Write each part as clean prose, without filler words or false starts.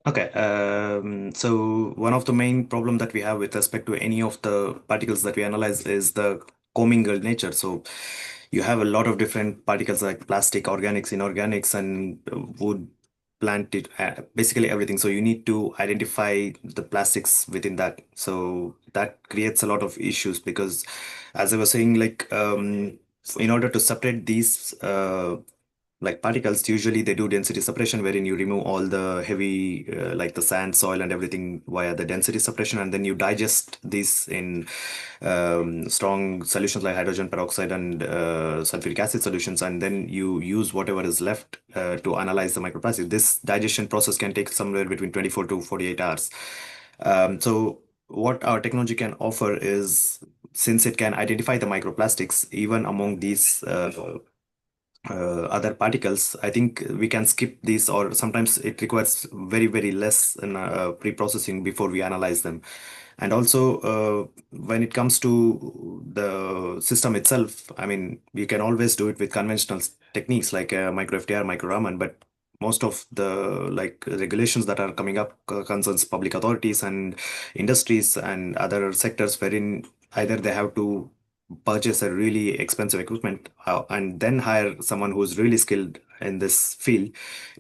Okay, so one of the main problem that we have with respect to any of the particles that we analyze is the commingled nature. So you have a lot of different particles like plastic, organics, inorganics, and wood, plant, basically everything. So you need to identify the plastics within that. So that creates a lot of issues because, as I was saying, like in order to separate these like particles, usually they do density separation wherein you remove all the heavy like the sand, soil and everything via the density separation, and then you digest these in strong solutions like hydrogen peroxide and sulfuric acid solutions, and then you use whatever is left to analyze the microplastic. This digestion process can take somewhere between 24 to 48 hours. So what our technology can offer is, since it can identify the microplastics even among these other particles, I think we can skip these, or sometimes it requires very, very less in, pre-processing before we analyze them. And also, when it comes to the system itself, I mean, you can always do it with conventional techniques like micro FTR, micro Raman, but most of the like regulations that are coming up concerns public authorities and industries and other sectors wherein either they have to purchase a really expensive equipment and then hire someone who's really skilled in this field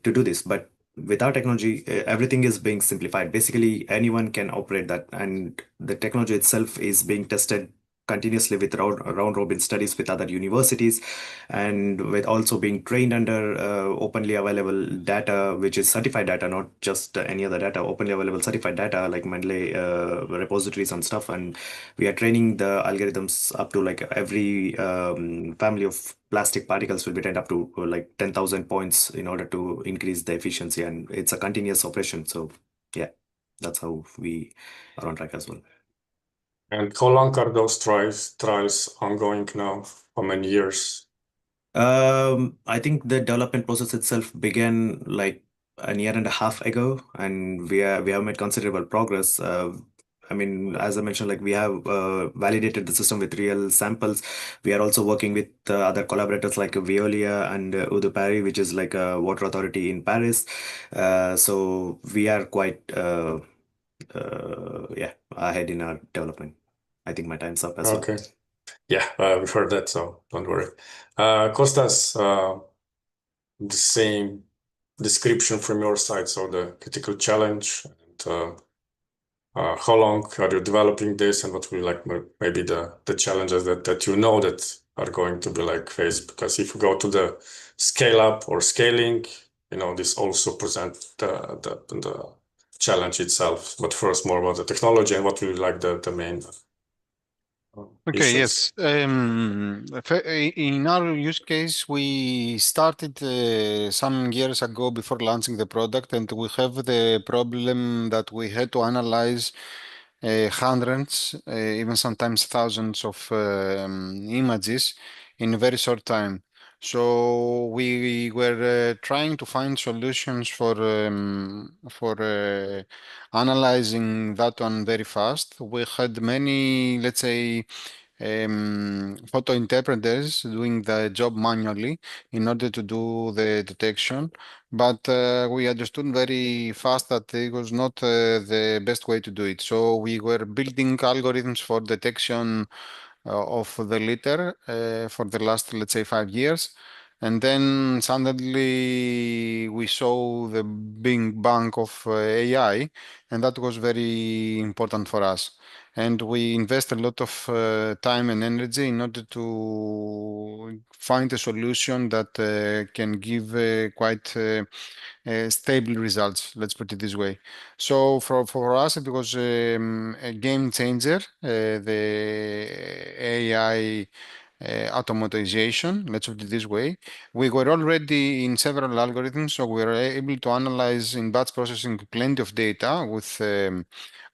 to do this. But with our technology, everything is being simplified. Basically, anyone can operate that, and the technology itself is being tested continuously with round robin studies with other universities, and with also being trained under openly available data, which is certified data, not just any other data, openly available certified data like Mendeley repositories and stuff. And we are training the algorithms up to like every family of plastic particles will be trained up to like 10,000 points in order to increase the efficiency, and it's a continuous operation. So yeah, that's how we are on track as well. And how long are those trials ongoing now? How many years? I think the development process itself began like a year and a half ago, and we have made considerable progress. I mean, as I mentioned, like we have validated the system with real samples. We are also working with other collaborators like Veolia and Eau de Paris, which is like a water authority in Paris. So we are quite yeah, ahead in our development. I think my time's up as well. Okay. Yeah, we've heard that, so don't worry. Kostas, the same description from your side, so the critical challenge, and how long are you developing this, and what will be like maybe the challenges that you know that are going to be like faced? Because if you go to the scale up or scaling, this also presents the challenge itself. But first, more about the technology and what will be like the main Okay, issues. yes. In our use case, we started some years ago before launching the product, and we have the problem that we had to analyze hundreds, even sometimes thousands of images in a very short time. So we were trying to find solutions for analyzing that one very fast. We had many, let's say, photo interpreters doing the job manually in order to do the detection, but we understood very fast that it was not the best way to do it. So we were building algorithms for detection of the litter for the last, let's say, 5 years. And then suddenly we saw the big bang of AI, and that was very important for us. And we invest a lot of time and energy in order to find a solution that can give quite stable results, let's put it this way. So for us, it was a game changer, the AI automatization, let's put it this way. We were already in several algorithms, so we were able to analyze in batch processing plenty of data with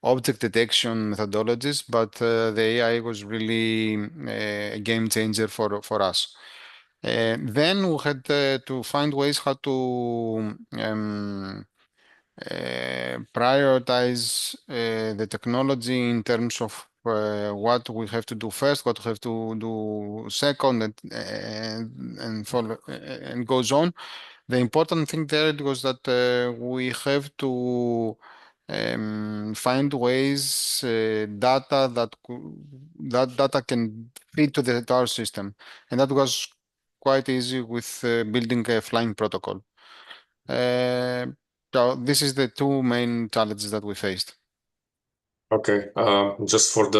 object detection methodologies, but the AI was really a game changer for us. Then we had to find ways how to prioritize the technology in terms of what we have to do first, what we have to do second, and follow, and goes on. The important thing there was that we have to find ways that data can feed to our system, and that was quite easy with building a flying protocol. So this is the two main challenges that we faced. Okay, just for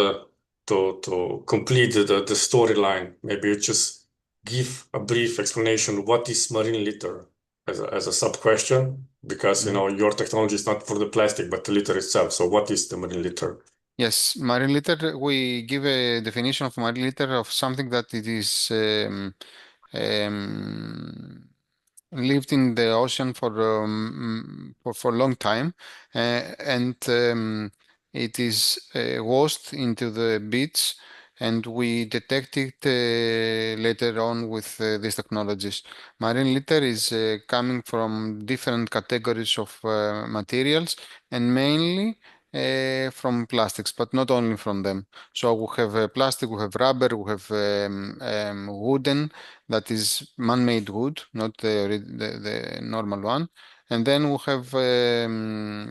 to complete the storyline, maybe you just give a brief explanation. What is marine litter as a sub question? Because you know your technology is not for the plastic, but the litter itself. So what is the marine litter? Yes, marine litter, we give a definition of marine litter of something that it is um, lived in the ocean for a long time, and it is washed into the beach, and we detect it later on with these technologies. Marine litter is coming from different categories of materials, and mainly from plastics, but not only from them. So we have plastic, we have rubber, we have wooden, that is man-made wood, not the normal one. And then we have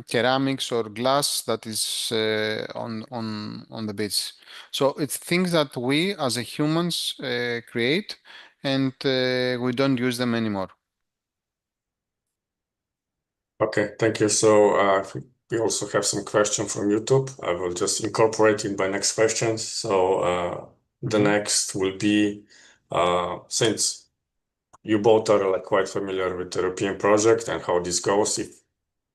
ceramics or glass that is on the beach. So it's things that we as a humans create, and we don't use them anymore. Okay, thank you. So we also have some question from YouTube. I will just incorporate in my next questions. So the next will be since you both are like quite familiar with the European project and how this goes, if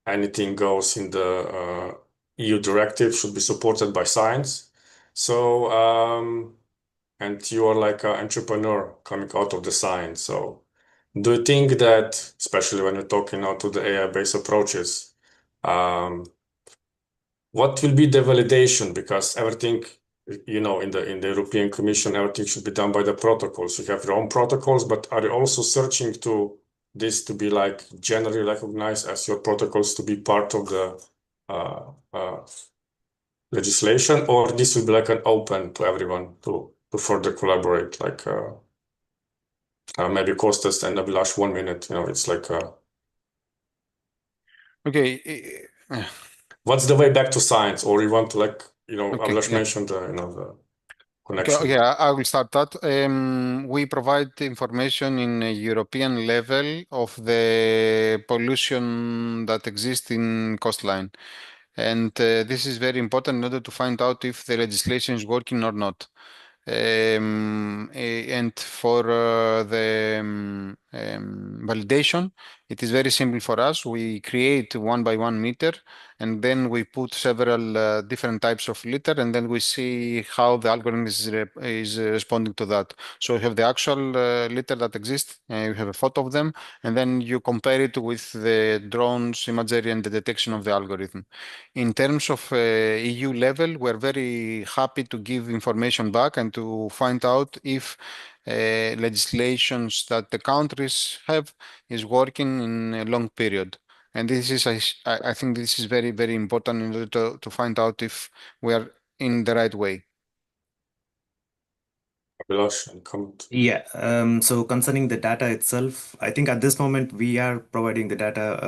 anything goes in the EU directive should be supported by science. So and you are like an entrepreneur coming out of the science. So do you think that, especially when you're talking now to the AI-based approaches, what will be the validation? Because everything, you know, in the European Commission, everything should be done by the protocols. You have your own protocols, but are you also searching to this to be like generally recognized as your protocols to be part of the legislation, or this will be like an open to everyone to further collaborate, like maybe Kostas and Abhilash, 1 minute, you know, it's like Okay. what's the way back to science? Or you want to like, you know, Okay, Abhilash yeah. mentioned the, you know, the Okay, connection. okay, I will start that. We provide information in a European level of the pollution that exists in coastline. And this is very important in order to find out if the legislation is working or not. And for the validation, it is very simple for us. We create 1 by 1 meter, and then we put several different types of litter, and then we see how the algorithm is responding to that. So you have the actual litter that exists, you have a photo of them, and then you compare it with the drone's imagery and the detection of the algorithm. In terms of EU level, we're very happy to give information back and to find out if legislations that the countries have is working in a long period. And this is, I think this is very, very important in order to find out if we are in the right way. Abhilash, and comment. Yeah, so concerning the data itself, I think at this moment we are providing the data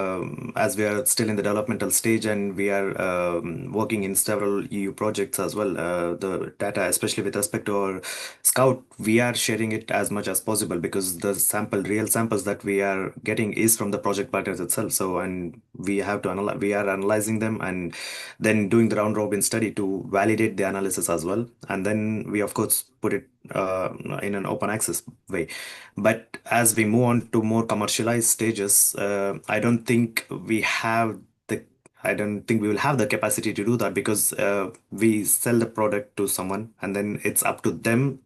as we are still in the developmental stage, and we are working in several EU projects as well. The data, especially with respect to our Scout, we are sharing it as much as possible because the real samples that we are getting is from the project partners itself. So, and we have to analyze, we are analyzing them and then doing the round robin study to validate the analysis as well. And then we, of course, put it in an open access way. But as we move on to more commercialized stages, I don't think we will have the capacity to do that because we sell the product to someone and then it's up to them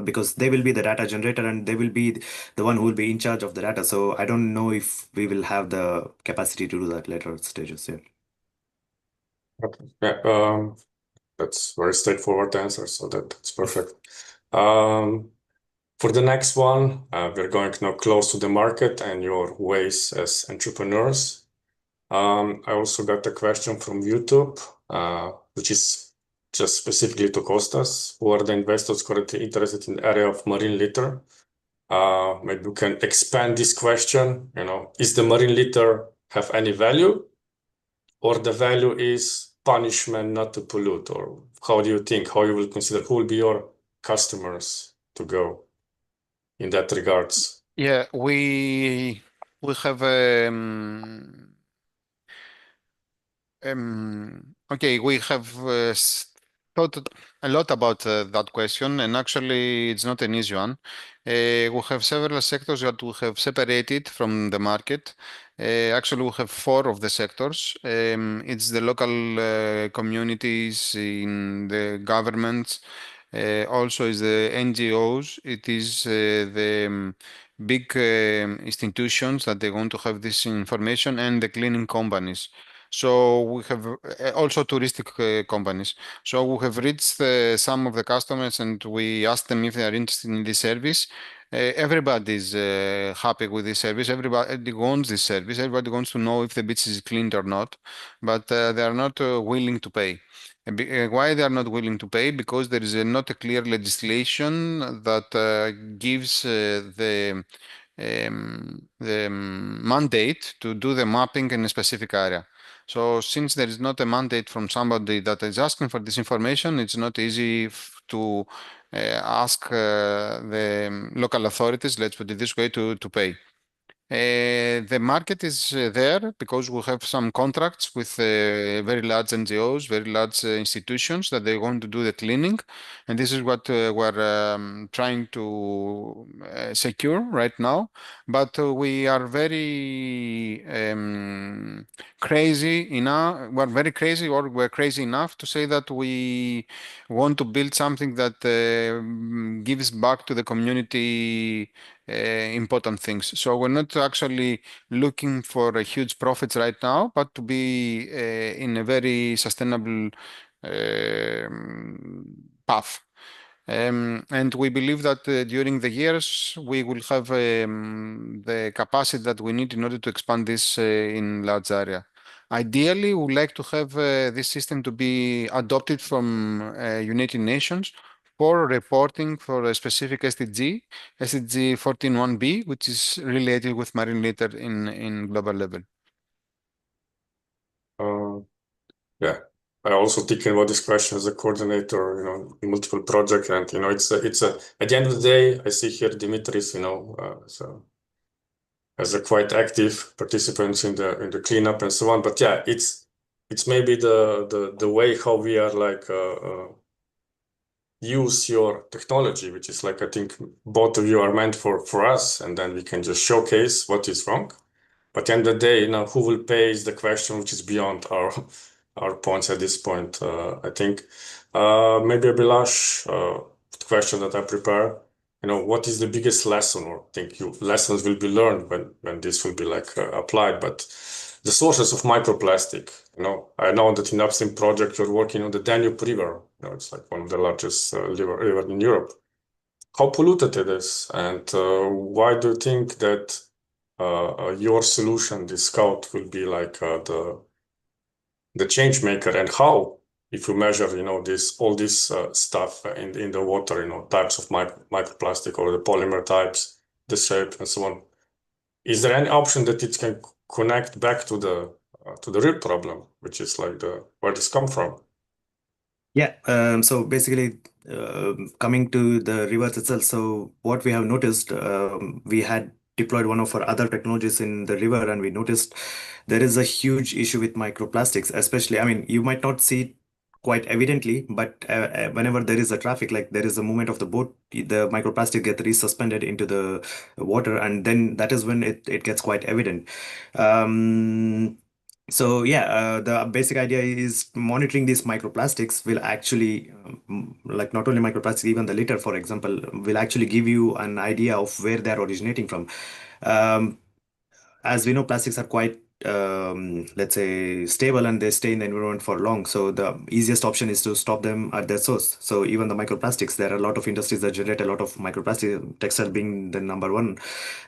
because they will be the data generator and they will be the one who will be in charge of the data. So I don't know if we will have the capacity to do that later stages. Yeah. Okay. Yeah, that's very straightforward answer, so that's perfect. For the next one, we're going now close to the market and your ways as entrepreneurs. I also got a question from YouTube, which is just specifically to Kostas. Who are the investors currently interested in the area of marine litter? maybe we can expand this question, is the marine litter have any value, or the value is punishment not to pollute? Or how do you think, how you will consider, who will be your customers to go in that regards? Yeah, we have okay, we have thought a lot about that question, and actually, it's not an easy one. We have several sectors that we have separated from the market. Actually, we have four of the sectors. It's the local communities in the governments. Also, is the NGOs. It is the big institutions that they want to have this information, and the cleaning companies. So we have also touristic companies. So we have reached some of the customers and we asked them if they are interested in this service. Everybody is happy with this service. Everybody wants this service. Everybody wants to know if the beach is cleaned or not, but they are not willing to pay. Why they are not willing to pay? Because there is not a clear legislation that gives the mandate to do the mapping in a specific area. So since there is not a mandate from somebody that is asking for this information, it's not easy to ask the local authorities, let's put it this way, to pay. The market is there because we have some contracts with very large NGOs, very large institutions that they want to do the cleaning. And this is what we're trying to secure right now. But we are very crazy enough, we're very crazy, or we're crazy enough to say that we want to build something that gives back to the community important things. So we're not actually looking for a huge profits right now, but to be in a very sustainable path. And we believe that during the years we will have the capacity that we need in order to expand this in large area. Ideally, we would like to have this system to be adopted from United Nations for reporting for a specific SDG, SDG 14.1b, which is related with marine litter in global level. Yeah, I also thinking about this question as a coordinator, in multiple projects, and it's at the end of the day, I see here Dimitris, so as a quite active participants in the cleanup and so on. But yeah, it's maybe the way how we are like use your technology, which is like I think both of you are meant for us, and then we can just showcase what is wrong. But at the end of the day, who will pay is the question which is beyond our points at this point. I think maybe Abhilash, the question that I prepare, what is the biggest lesson, or think lessons will be learned when this will be like applied, but the sources of microplastic. I know that in upstream project you're working on the Danube River. It's like one of the largest river in Europe. How polluted it is, and why do you think that your solution, the Scout, will be like the change maker, and how, if you measure, all this stuff in the water, types of microplastic or the polymer types, the shape and so on, is there any option that it can connect back to the real problem, which is like where this come from? Yeah, so basically, coming to the rivers itself, so what we have noticed, we had deployed one of our other technologies in the river, and we noticed there is a huge issue with microplastics, especially, I mean, you might not see it quite evidently, but whenever there is a traffic, like there is a movement of the boat, the microplastic gets resuspended into the water, and then that is when it gets quite evident. So yeah, the basic idea is monitoring these microplastics will actually, like not only microplastics, even the litter, for example, will actually give you an idea of where they're originating from. Um, as we know, plastics are quite, let's say, stable and they stay in the environment for long. So the easiest option is to stop them at their source. So even the microplastics, there are a lot of industries that generate a lot of microplastic, textile being the number one.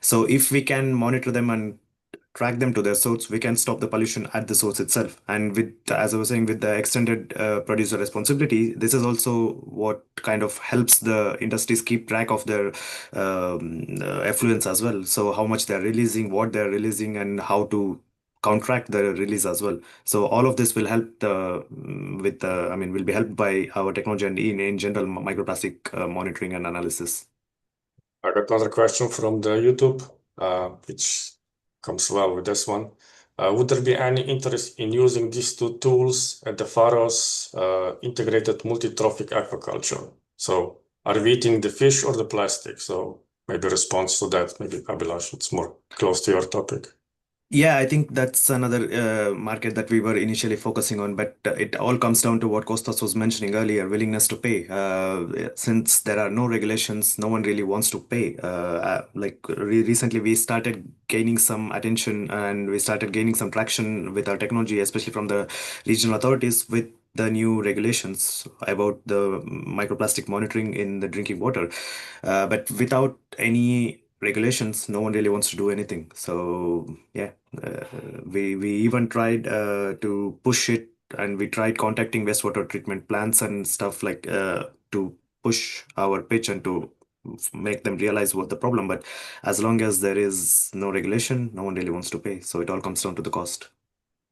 So if we can monitor them and track them to their source, we can stop the pollution at the source itself. And with, as I was saying, with the extended producer responsibility, this is also what kind of helps the industries keep track of their effluents as well. So how much they're releasing, what they're releasing, and how to counteract the release as well. So all of this will help with the, I mean, will be helped by our technology and in general microplastic monitoring and analysis. I got another question from the YouTube, which comes well with this one. Would there be any interest in using these two tools at the Faroes integrated multi-trophic aquaculture? So are we eating the fish or the plastic? So maybe response to that, maybe Abhilash, it's more close to your topic. Yeah, I think that's another market that we were initially focusing on, but it all comes down to what Kostas was mentioning earlier, willingness to pay. Since there are no regulations, no one really wants to pay. Recently, we started gaining some attention and we started gaining some traction with our technology, especially from the regional authorities with the new regulations about the microplastic monitoring in the drinking water. But without any regulations, no one really wants to do anything. So yeah, we even tried to push it, and we tried contacting wastewater treatment plants and stuff like to push our pitch and to make them realize what the problem. But as long as there is no regulation, no one really wants to pay. So it all comes down to the cost.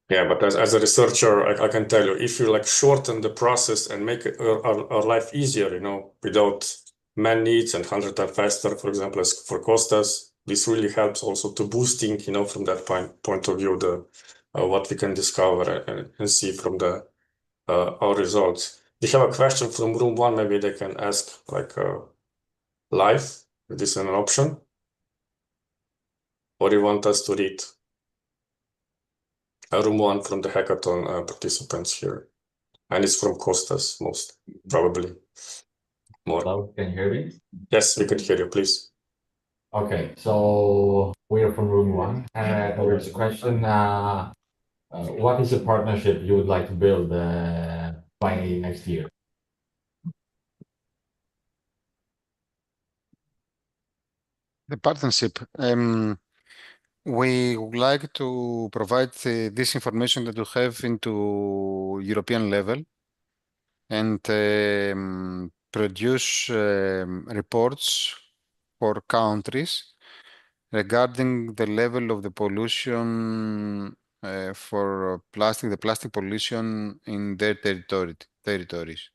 Yeah, but as a researcher, I can tell you, if you like shorten the process and make our life easier, you know, without man needs and 100 times faster, for example, as for Costas, this really helps also to boosting, you know, from that point of view, the what we can discover and see from the our results. We have a question from room one. Maybe they can ask like live. Is this an option, or you want us to read? Room one from the hackathon participants here, and it's from Costas most probably. More. Hello, can you hear me? Yes, we could hear you, please. Okay, so we are from room one. There's a question. What is a partnership you would like to build by next year? The partnership. We would like to provide this information that we have into European level and produce reports for countries regarding the level of the pollution for the plastic pollution in their territories.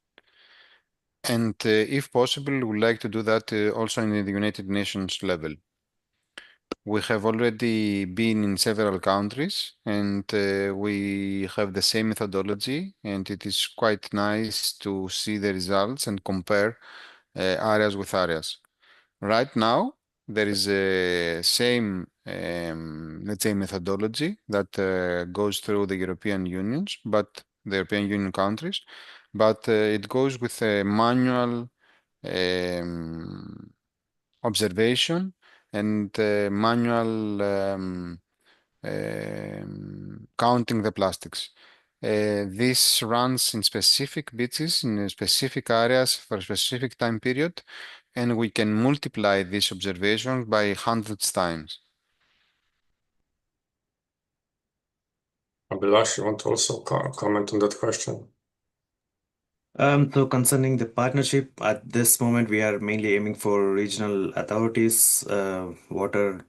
And if possible, we would like to do that also in the United Nations level. We have already been in several countries and we have the same methodology, and it is quite nice to see the results and compare areas with areas. Right now, there is a same, let's say, methodology that goes through the European Unions, but the European Union countries, but it goes with a manual observation and manual counting the plastics. This runs in specific beaches, in specific areas for a specific time period, and we can multiply these observations by hundreds times. Abhilash, you want to also comment on that question? So concerning the partnership, at this moment, we are mainly aiming for regional authorities, water,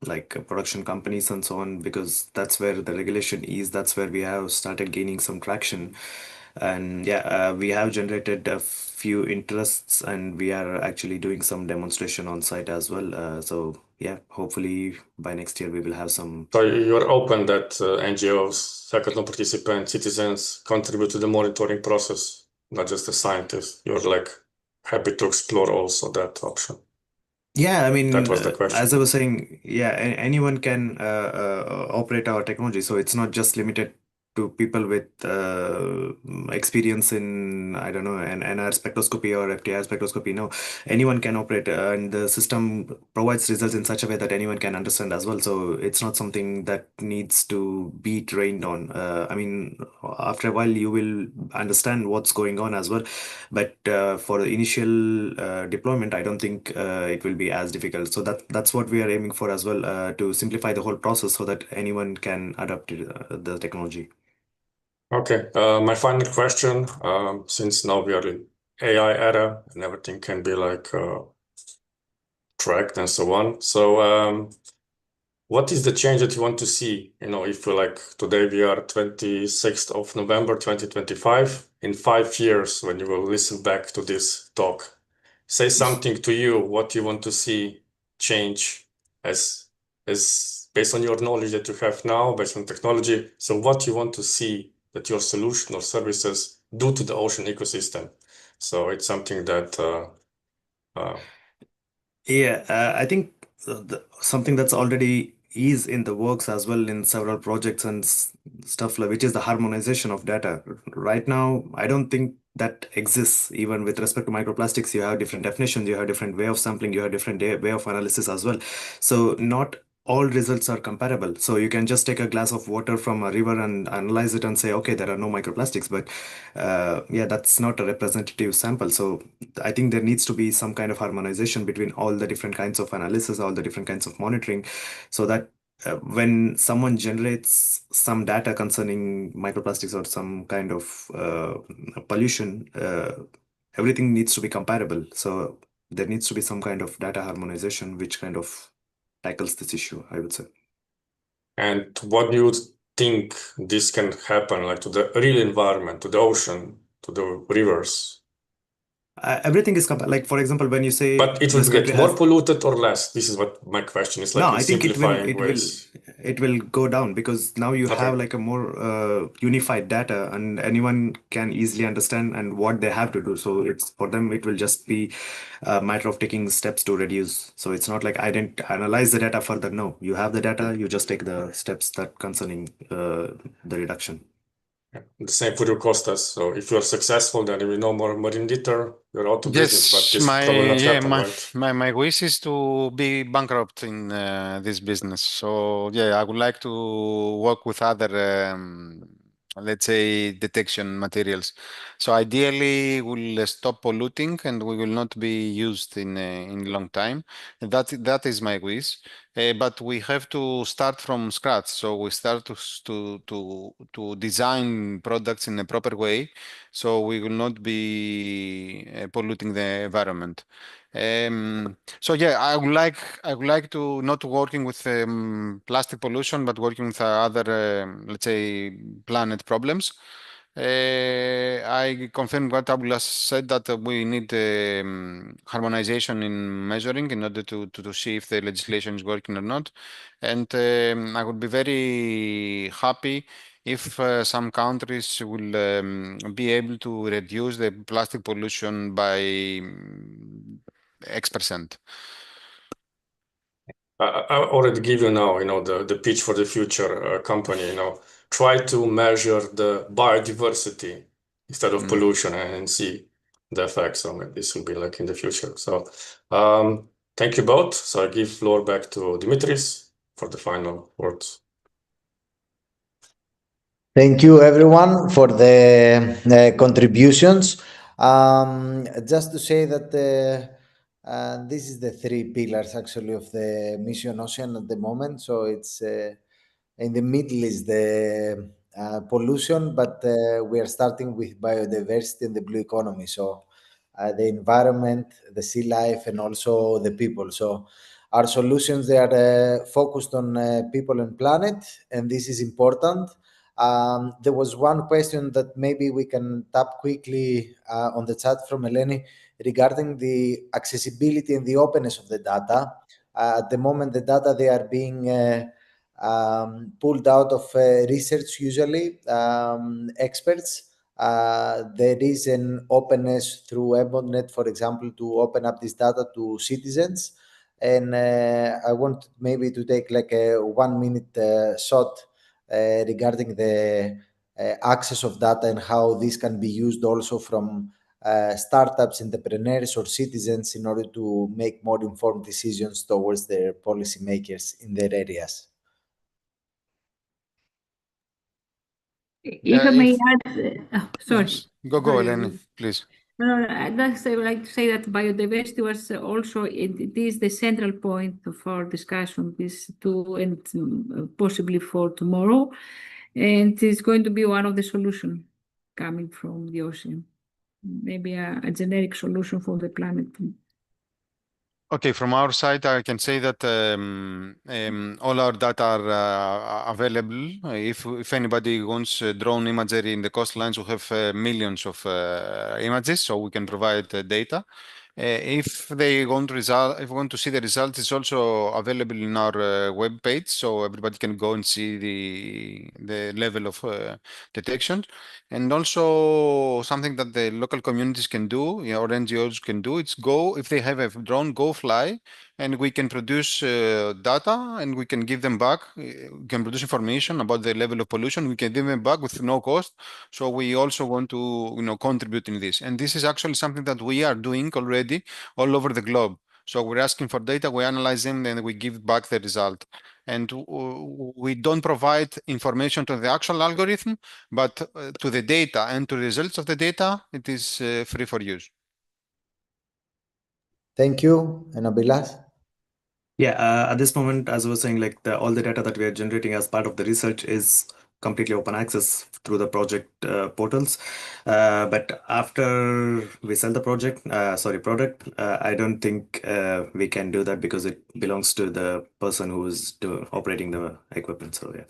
production companies and so on, because that's where the regulation is. That's where we have started gaining some traction. And yeah, we have generated a few interests, and we are actually doing some demonstration on site as well. So yeah, hopefully by next year we will have some. So you're open that NGOs, hackathon participants, citizens contribute to the monitoring process, not just the scientists. You're like happy to explore also that option. Yeah, I mean, That was the question. as I was saying, yeah, anyone can operate our technology. So it's not just limited to people with experience in, I don't know, an NR spectroscopy or FTIR spectroscopy. No, anyone can operate, and the system provides results in such a way that anyone can understand as well. So it's not something that needs to be trained on. I mean, after a while, you will understand what's going on as well. But for the initial deployment, I don't think it will be as difficult. So that's what we are aiming for as well, to simplify the whole process so that anyone can adapt to the technology. Okay, my final question, since now we are in AI era and everything can be like tracked and so on. So what is the change that you want to see? You know, if we like today we are 26th of November 2025, in 5 years when you will listen back to this talk, say something to you what you want to see change as based on your knowledge that you have now, based on technology. So what you want to see that your solution or services do to the ocean ecosystem. So it's something that Yeah, I think something that's already is in the works as well in several projects and stuff like, which is the harmonization of data. Right now, I don't think that exists. Even with respect to microplastics, you have different definitions, you have different way of sampling, you have different way of analysis as well. So not all results are comparable. So you can just take a glass of water from a river and analyze it and say, okay, there are no microplastics, but yeah, that's not a representative sample. So I think there needs to be some kind of harmonization between all the different kinds of analysis, all the different kinds of monitoring, so that when someone generates some data concerning microplastics or some kind of pollution, everything needs to be comparable. So there needs to be some kind of data harmonization, which kind of tackles this issue, I would say. And what do you think this can happen, like to the real environment, to the ocean, to the rivers? Everything is like, for example, when you say But it will this get country more has. polluted or less? This is what my question is, No, like in I think it will simplifying ways. it will go down because now you have Okay. like a more unified data and anyone can easily understand and what they have to do. So it's for them it will just be a matter of taking steps to reduce. So it's not like I didn't analyze the data further. No, you have the data, you just take the steps that concerning the reduction. The same for your Costas. So if you're successful, then there will be no more marine litter, you're out of business, but Yes, this probably not happen, right? my wish is to be bankrupt in this business. So yeah, I would like to work with other, let's say, detection materials. So ideally, we'll stop polluting and we will not be used in long time. That is my wish. But we have to start from scratch. So we start to design products in a proper way, so we will not be polluting the environment. So yeah, I would like to not working with plastic pollution, but working with other let's say planet problems. I confirm what Abdullah said that we need harmonization in measuring in order to see if the legislation is working or not. And I would be very happy if some countries will be able to reduce the plastic pollution by X%. I already give you now, the pitch for the future company, try to measure the biodiversity instead of pollution and see the effects. So this will be like in the future. So thank you both. So I give floor back to Dimitris for the final words. Thank you, everyone, for the contributions. Just to say that this is the 3 pillars actually of the Mission Ocean at the moment. So it's in the middle is the pollution, but we are starting with biodiversity and the blue economy. So the environment, the sea life, and also the people. So our solutions, they are focused on people and planet, and this is important. There was one question that maybe we can tap quickly on the chat from Eleni regarding the accessibility and the openness of the data. At the moment, the data, they are being pulled out of research, usually experts. There is an openness through EBONet, for example, to open up this data to citizens. And I want maybe to take like a 1 minute shot regarding the access of data and how this can be used also from startups, entrepreneurs, or citizens in order to make more informed decisions towards their policymakers in their areas. If I may add, sorry. Yes. Go, Sorry. Eleni, please. No, I would like to say that biodiversity was also, it is the central point of our discussion this too, and possibly for tomorrow. And it's going to be one of the solutions coming from the ocean. Maybe a generic solution for the planet. Okay, from our side, I can say that all our data are available. If anybody wants drone imagery in the coastlines, we have millions of images, so we can provide data. If they want to see the results, it's also available in our web page, so everybody can go and see the level of detection. And also something that the local communities can do, or NGOs can do, it's go, if they have a drone, go fly, and we can produce data, and we can give them back. We can produce information about the level of pollution. We can give them back with no cost. So we also want to, contribute in this. And this is actually something that we are doing already all over the globe. So we're asking for data, we analyze them, and we give back the result. And we don't provide information to the actual algorithm, but to the data and to the results of the data, it is free for use. Thank you, and Abilas. Yeah, at this moment, as I was saying, like all the data that we are generating as part of the research is completely open access through the project portals. But after we sell the product, I don't think we can do that because it belongs to the person who is operating the equipment. So yeah.